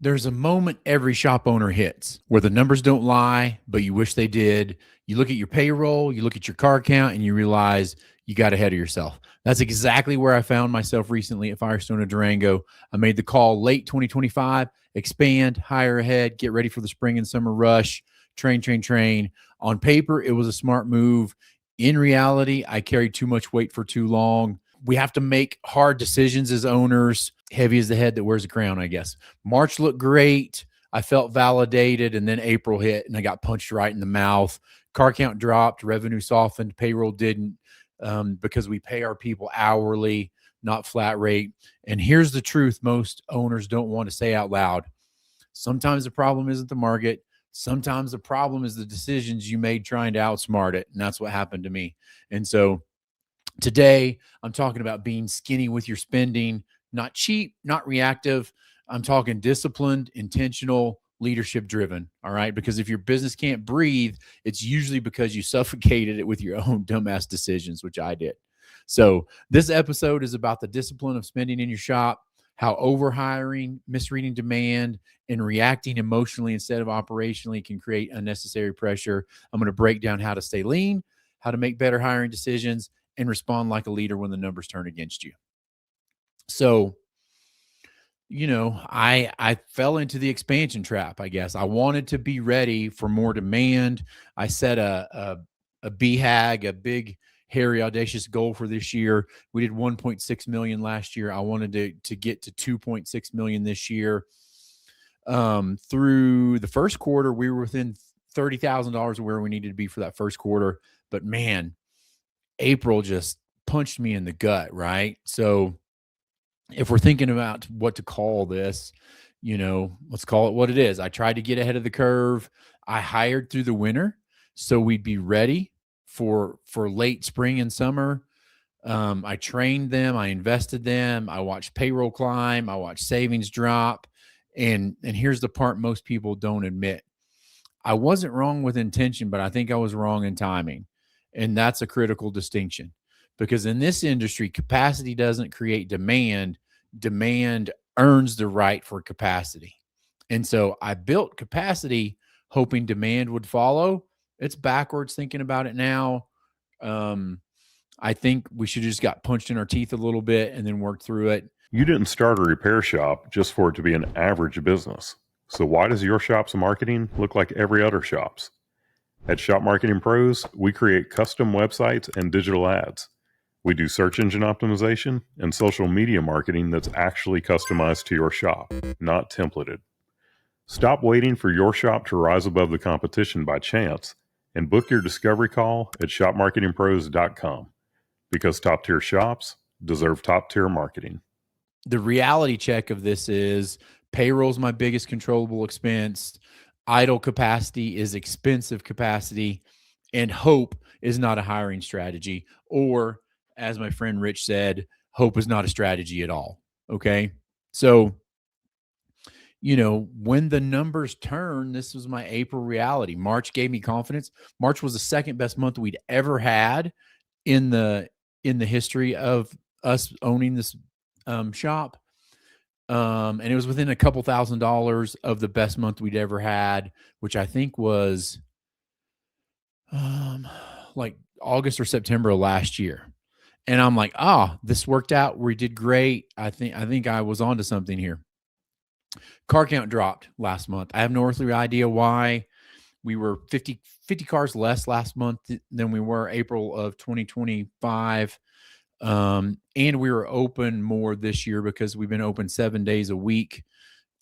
there's a moment every shop owner hits where the numbers don't lie, but you wish they did. You look at your payroll, you look at your car count, and you realize you got ahead of yourself. That's exactly where I found myself recently at Firestone of Durango. I made the call late 2025, expand, hire ahead, get ready for the spring and summer rush, train, train, train. On paper, it was a smart move. In reality, I carried too much weight for too long. We have to make hard decisions as owners. Heavy as the head that wears a crown, I guess. March looked great. I felt validated, and then April hit, and I got punched right in the mouth. Car count dropped, revenue softened, payroll didn't, because we pay our people hourly, not flat rate. And here's the truth most owners don't want to say out loud. Sometimes the problem isn't the market. Sometimes the problem is the decisions you made trying to outsmart it. And that's what happened to me. And so today, I'm talking about being skinny with your spending, not cheap, not reactive. I'm talking disciplined, intentional, leadership driven. All right. Because if your business can't breathe, it's usually because you suffocated it with your own dumbass decisions, which I did. So this episode is about the discipline of spending in your shop, how overhiring, misreading demand, and reacting emotionally instead of operationally can create unnecessary pressure. I'm going to break down how to stay lean, how to make better hiring decisions, and respond like a leader when the numbers turn against you. So, I fell into the expansion trap, I guess. I wanted to be ready for more demand. I set a BHAG, a big, hairy, audacious goal for this year. We did 1.6 million last year. I wanted to get to 2.6 million this year. Through the first quarter, we were within $30,000 of where we needed to be for that first quarter. But man, April just punched me in the gut, right? So if we're thinking about what to call this, let's call it what it is. I tried to get ahead of the curve. I hired through the winter so we'd be ready for late spring and summer. I trained them. I invested them. I watched payroll climb. I watched savings drop. And here's the part most people don't admit. I wasn't wrong with intention, but I think I was wrong in timing. And that's a critical distinction, because in this industry, capacity doesn't create demand. Demand earns the right for capacity. And so I built capacity hoping demand would follow. It's backwards thinking about it now. I think we should have just got punched in our teeth a little bit and then worked through it. You didn't start a repair shop just for it to be an average business. So why does your shop's marketing look like every other shop's? At Shop Marketing Pros, we create custom websites and digital ads. We do search engine optimization and social media marketing that's actually customized to your shop, not templated. Stop waiting for your shop to rise above the competition by chance and book your discovery call at shopmarketingpros.com, because top-tier shops deserve top-tier marketing. The reality check of this is payroll is my biggest controllable expense. Idle capacity is expensive capacity, and hope is not a hiring strategy. Or, as my friend Rich said, hope is not a strategy at all. Okay. So, when the numbers turn, this was my April reality. March gave me confidence. March was the second best month we'd ever had in the history of us owning this shop. And it was within a couple $1,000s of the best month we'd ever had, which I think was like August or September of last year. And I'm like, this worked out. We did great. I think I was onto something here. Car count dropped last month. I have no earthly idea why. We were 50 cars less last month than we were April of 2025. And we were open more this year because we've been open 7 days a week.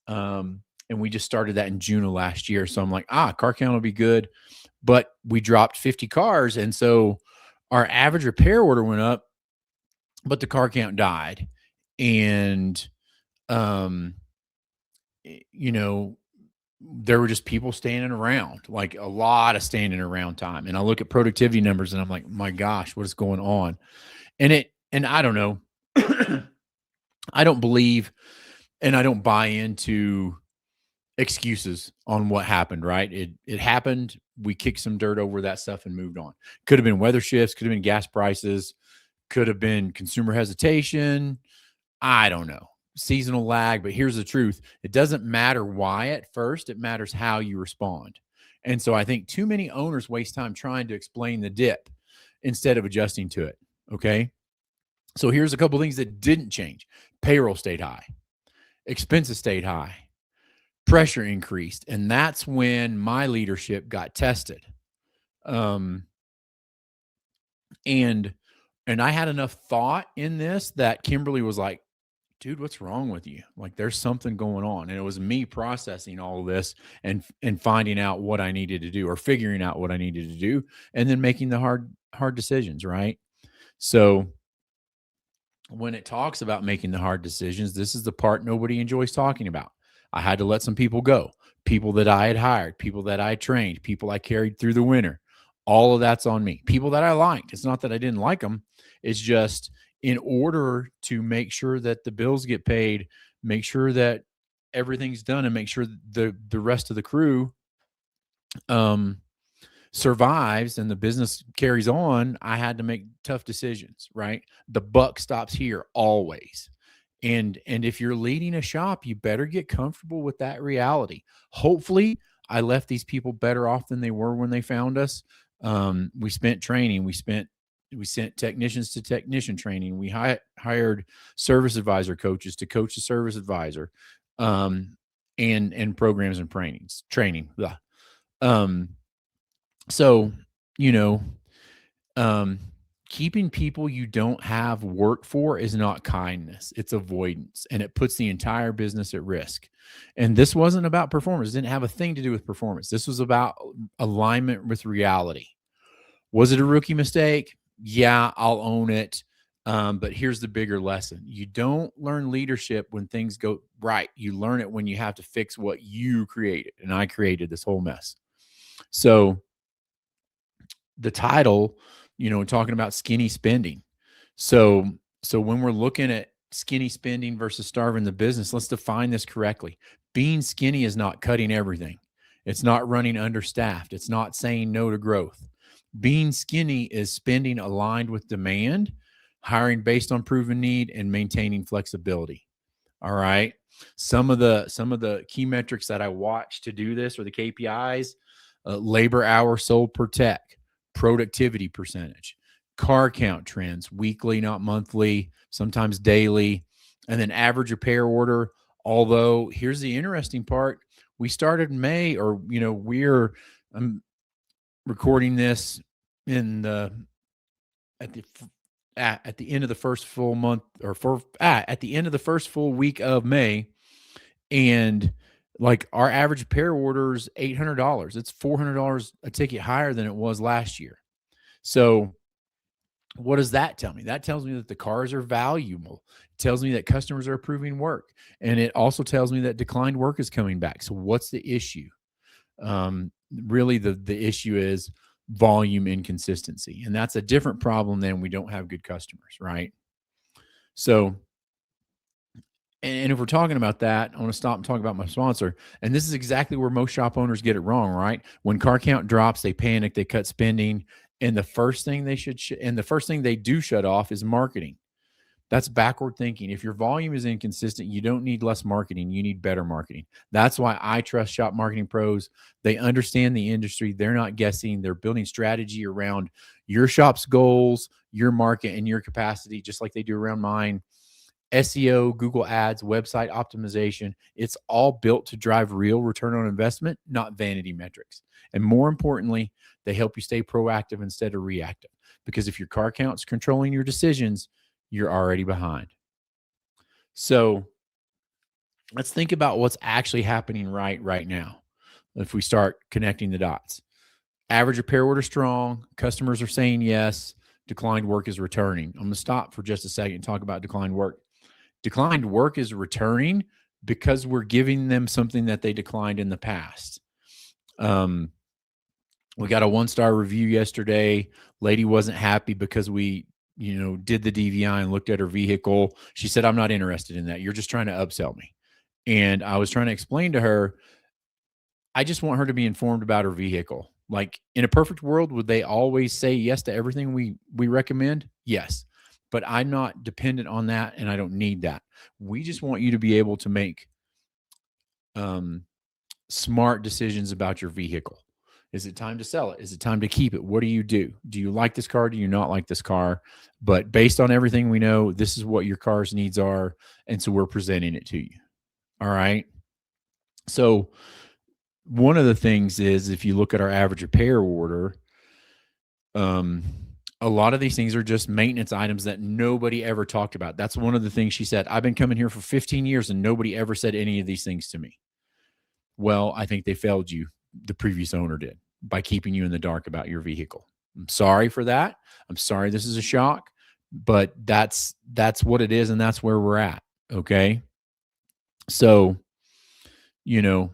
And we just started that in June of last year. So I'm like, car count will be good. But we dropped 50 cars. And so our average repair order went up, but the car count died. And, there were just people standing around, like a lot of standing around time. And I look at productivity numbers and I'm like, my gosh, what is going on? And I don't know. I don't believe and I don't buy into excuses on what happened, right? It happened. We kicked some dirt over that stuff and moved on. Could have been weather shifts, could have been gas prices, could have been consumer hesitation. I don't know. seasonal lag, but here's the truth. It doesn't matter why at first, it matters how you respond. And so I think too many owners waste time trying to explain the dip instead of adjusting to it. Okay. So here's a couple things that didn't change. Payroll stayed high, expenses stayed high, pressure increased. And that's when my leadership got tested. Um, and I had enough thought in this that Kimberly was like, dude, what's wrong with you? Like, there's something going on. And it was me processing all of this and finding out what I needed to do, or figuring out what I needed to do, and then making the hard decisions, right? So when it talks about making the hard decisions, this is the part nobody enjoys talking about. I had to let some people go, people that I had hired, people that I trained, people I carried through the winter. All of that's on me. People that I liked. It's not that I didn't like them. It's just, in order to make sure that the bills get paid, make sure that everything's done, and make sure that the rest of the crew survives and the business carries on, I had to make tough decisions, right? The buck stops here always. And if you're leading a shop, you better get comfortable with that reality. Hopefully, I left these people better off than they were when they found us. We spent training. We sent technicians to technician training. We hired service advisor coaches to coach the service advisor, and programs and training. Blah. So, keeping people you don't have work for is not kindness. It's avoidance, and it puts the entire business at risk. And this wasn't about performance. It didn't have a thing to do with performance. This was about alignment with reality. Was it a rookie mistake? Yeah, I'll own it. But here's the bigger lesson. You don't learn leadership when things go right. You learn it when you have to fix what you created. And I created this whole mess. So the title, talking about skinny spending. So when we're looking at skinny spending versus starving the business, let's define this correctly. Being skinny is not cutting everything. It's not running understaffed. It's not saying no to growth. Being skinny is spending aligned with demand, hiring based on proven need, and maintaining flexibility. All right. Some of the key metrics that I watch to do this, or the KPIs: labor hour sold per tech, productivity percentage, car count trends, weekly, not monthly, sometimes daily, and then average repair order. Although here's the interesting part: we started in May, or we're recording this at the end of the first full month, or at the end of the first full week of May, and like our average repair order is $800. It's $400 a ticket higher than it was last year. So what does that tell me? That tells me that the cars are valuable. It tells me that customers are approving work, and it also tells me that declined work is coming back. So what's the issue? Really, the issue is volume inconsistency, and that's a different problem than we don't have good customers, right? So, and if we're talking about that, I want to stop and talk about my sponsor. And this is exactly where most shop owners get it wrong, right? When car count drops, they panic, they cut spending, and the first thing they do shut off is marketing. That's backward thinking. If your volume is inconsistent, you don't need less marketing. You need better marketing. That's why I trust shop marketing pros. They understand the industry. They're not guessing. They're building strategy around your shop's goals, your market, and your capacity, just like they do around mine. SEO, Google Ads, website optimization. It's all built to drive real return on investment, not vanity metrics. And more importantly, they help you stay proactive instead of reactive. Because if your car count's controlling your decisions, you're already behind. So let's think about what's actually happening right now. If we start connecting the dots: average repair order strong, customers are saying yes, declined work is returning. I'm going to stop for just a second and talk about declined work. Declined work is returning because we're giving them something that they declined in the past. We got a 1-star review yesterday. Lady wasn't happy because we did the DVI and looked at her vehicle. She said, "I'm not interested in that. You're just trying to upsell me." And I was trying to explain to her, I just want her to be informed about her vehicle. Like, in a perfect world, would they always say yes to everything we recommend? Yes. but I'm not dependent on that and I don't need that. We just want you to be able to make smart decisions about your vehicle. Is it time to sell it? Is it time to keep it? What do you do? Do you like this car? Do you not like this car? But based on everything we know, this is what your car's needs are. And so we're presenting it to you. All right. So one of the things is if you look at our average repair order, a lot of these things are just maintenance items that nobody ever talked about. That's one of the things she said. I've been coming here for 15 years and nobody ever said any of these things to me. Well, I think they failed you. The previous owner did by keeping you in the dark about your vehicle. I'm sorry for that. I'm sorry this is a shock, but that's what it is and that's where we're at. Okay? So, if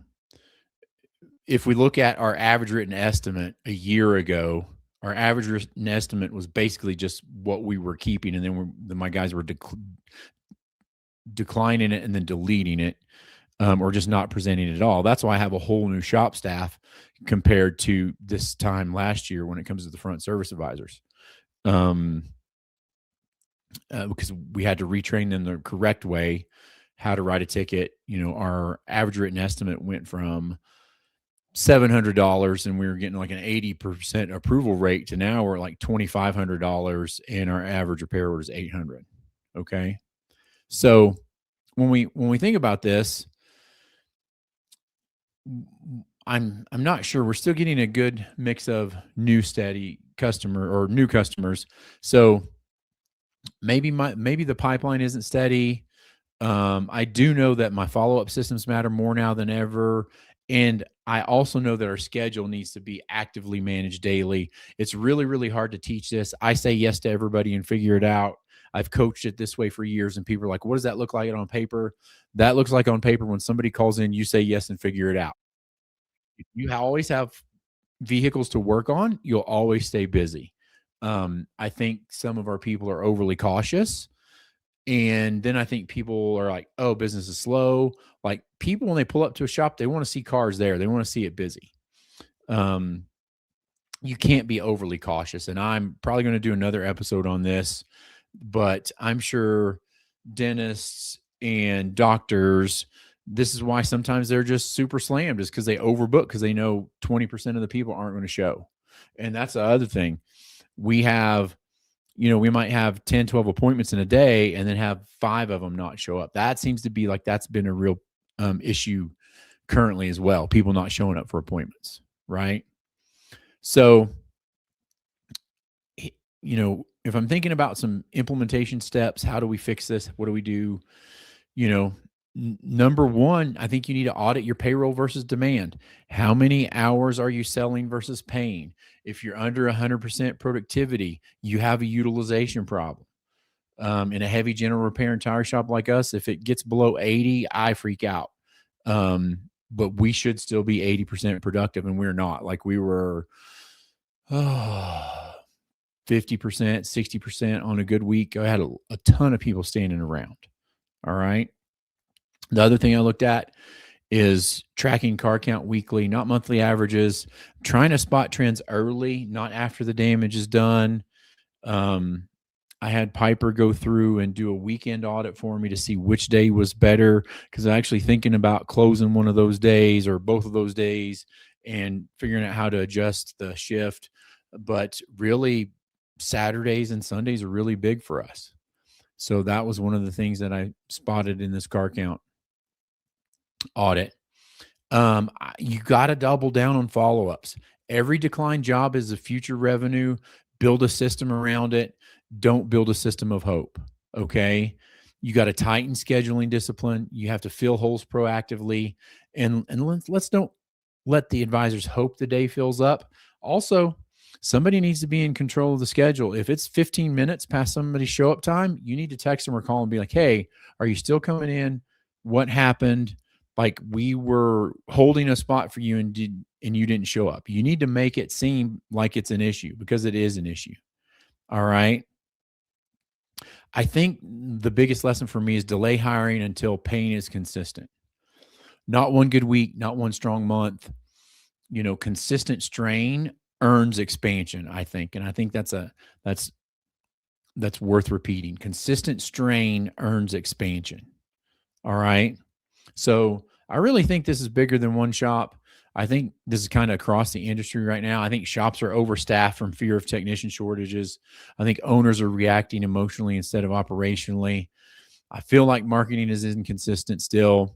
we look at our average written estimate a year ago, our average written estimate was basically just what we were keeping, and then my guys were declining it and then deleting it, or just not presenting it at all. That's why I have a whole new shop staff compared to this time last year when it comes to the front service advisors, because we had to retrain them the correct way, how to write a ticket. Our average written estimate went from $700 and we were getting like an 80% approval rate to now we're like $2,500 and our average repair order is $800. Okay. So when we think about this, I'm not sure. We're still getting a good mix of new steady customer or new customers. So maybe the pipeline isn't steady. I do know that my follow-up systems matter more now than ever. And I also know that our schedule needs to be actively managed daily. It's really, really hard to teach this. I say yes to everybody and figure it out. I've coached it this way for years, and people are like, what does that look like on paper? That looks like on paper when somebody calls in, you say yes and figure it out. If you always have vehicles to work on, you'll always stay busy. I think some of our people are overly cautious. And then I think people are like, oh, business is slow. Like people, when they pull up to a shop, they want to see cars there. They want to see it busy. You can't be overly cautious. And I'm probably going to do another episode on this, but I'm sure dentists and doctors, this is why sometimes they're just super slammed, is because they overbook because they know 20% of the people aren't going to show. And that's the other thing. We have, we might have 10, 12 appointments in a day and then have 5 of them not show up. That seems to be like that's been a real issue currently as well. People not showing up for appointments, right? So, if I'm thinking about some implementation steps, how do we fix this? What do we do? Number one, I think you need to audit your payroll versus demand. How many hours are you selling versus paying? If you're under 100% productivity, you have a utilization problem. In a heavy general repair and tire shop like us, if it gets below 80, I freak out. But we should still be 80% productive, and we're not. Like we were 50%, 60% on a good week. I had a ton of people standing around. All right. The other thing I looked at is tracking car count weekly, not monthly averages, trying to spot trends early, not after the damage is done. I had Piper go through and do a weekend audit for me to see which day was better, because I'm actually thinking about closing one of those days or both of those days and figuring out how to adjust the shift. But really, Saturdays and Sundays are really big for us. So that was one of the things that I spotted in this car count audit. You got to double down on follow-ups. Every declined job is a future revenue. Build a system around it. Don't build a system of hope. Okay. You got to tighten scheduling discipline. You have to fill holes proactively, and let's don't let the advisors hope the day fills up. Also, somebody needs to be in control of the schedule. If it's 15 minutes past somebody's show up time, you need to text them or call and be like, hey, are you still coming in? What happened? Like we were holding a spot for you and you didn't show up. You need to make it seem like it's an issue, because it is an issue. All right. I think the biggest lesson for me is delay hiring until pain is consistent. Not one good week, not one strong month. Consistent strain earns expansion, I think. And I think that's that's worth repeating. Consistent strain earns expansion. All right. So I really think this is bigger than one shop. I think this is kind of across the industry right now. I think shops are overstaffed from fear of technician shortages. I think owners are reacting emotionally instead of operationally. I feel like marketing is inconsistent still.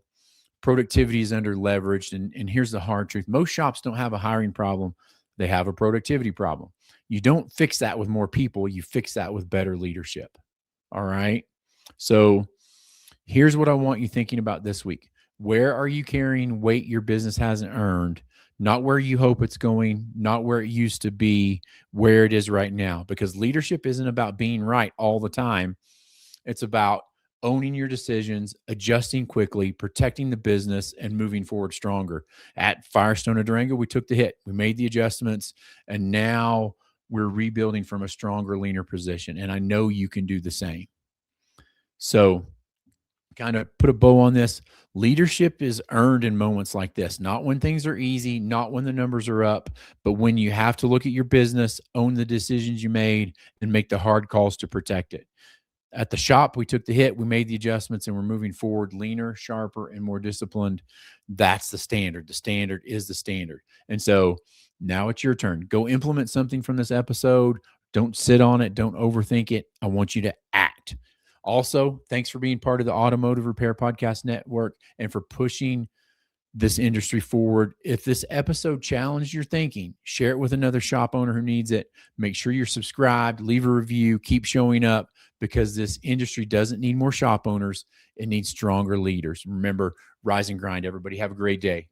Productivity is under leveraged. And here's the hard truth: most shops don't have a hiring problem, they have a productivity problem. You don't fix that with more people, you fix that with better leadership. All right. So here's what I want you thinking about this week. Where are you carrying weight your business hasn't earned? Not where you hope it's going, not where it used to be, where it is right now. Because leadership isn't about being right all the time. It's about owning your decisions, adjusting quickly, protecting the business, and moving forward stronger. At Firestone of Durango, we took the hit, we made the adjustments, and now we're rebuilding from a stronger, leaner position. And I know you can do the same. So, kind of put a bow on this. Leadership is earned in moments like this, not when things are easy, not when the numbers are up, but when you have to look at your business, own the decisions you made, and make the hard calls to protect it. At the shop, we took the hit, we made the adjustments, and we're moving forward leaner, sharper, and more disciplined. That's the standard. The standard is the standard. And so now it's your turn. Go implement something from this episode. Don't sit on it. Don't overthink it. I want you to act. Also, thanks for being part of the Automotive Repair Podcast Network and for pushing this industry forward. If this episode challenged your thinking, share it with another shop owner who needs it. Make sure you're subscribed, leave a review, keep showing up, because this industry doesn't need more shop owners. It needs stronger leaders. Remember, rise and grind, everybody. Have a great day.